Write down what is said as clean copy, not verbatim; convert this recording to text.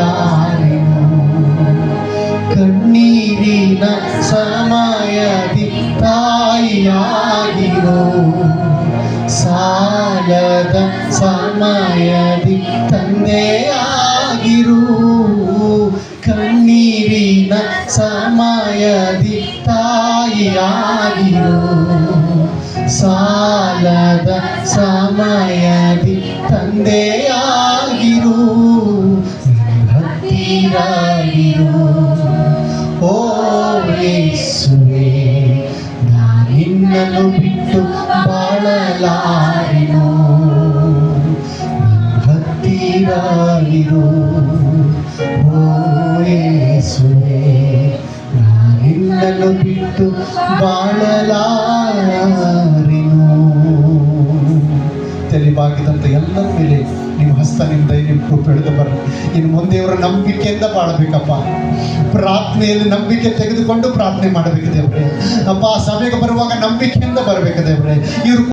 ಬಾಳಲಾರೆನು. ಕಣ್ಣೀರಿನ ಸಮಯದಿ ತಾಯಿಯಾಗಿರೋ, ಸಾಲದ ಸಮಯದಿ ತಂದೆಯಾಗಿರು. ಕಣ್ಣೀರಿನ ಸಮಯದಿ ತಾಯಿಯಾಗಿರು, ಸಾಲದ ಸಮಯದಿ ತಂದೆಯಾಗಿರು. ಹತ್ತಿರಾಗಿರು ಓ ಯೇಸುವೇ, ನಾನಿನ್ನನ್ನು ಬಿಟ್ಟು ಬಾಳಲಾರೆನು. ಹತ್ತಿರಾಗಿರು ಓ ಯೇಸುವೇ, ನಾನಿನ್ನನ್ನು ಬಿಟ್ಟು ಬಾಳಲಾರೆನು. ತೆಲಿಬಾಗಿದಂಥ ಎಲ್ಲರ ಮೇಲೆ ನಿಮ್ಮ ಹಸ್ತ, ನಿಮ್ಮ ದಯ, ನಿಮ್ಮ ಕೃಪೆ ಹಿಡಿದು ಬರ್ರಿ. ಇನ್ನು ಮುಂದೆ ಇವರ ನಂಬಿಕೆಯಿಂದ ಬಾಳಬೇಕಪ್ಪ. ಪ್ರಾರ್ಥನೆಯಲ್ಲಿ ನಂಬಿಕೆ ತೆಗೆದುಕೊಂಡು ಪ್ರಾರ್ಥನೆ ಮಾಡಬೇಕು ದೇವ್ರೆ. ಅಪ್ಪ, ಸಭೆಗೆ ಬರುವಾಗ ನಂಬಿಕೆಯಿಂದ ಬರಬೇಕು ದೇವ್ರೆ. ಇವರು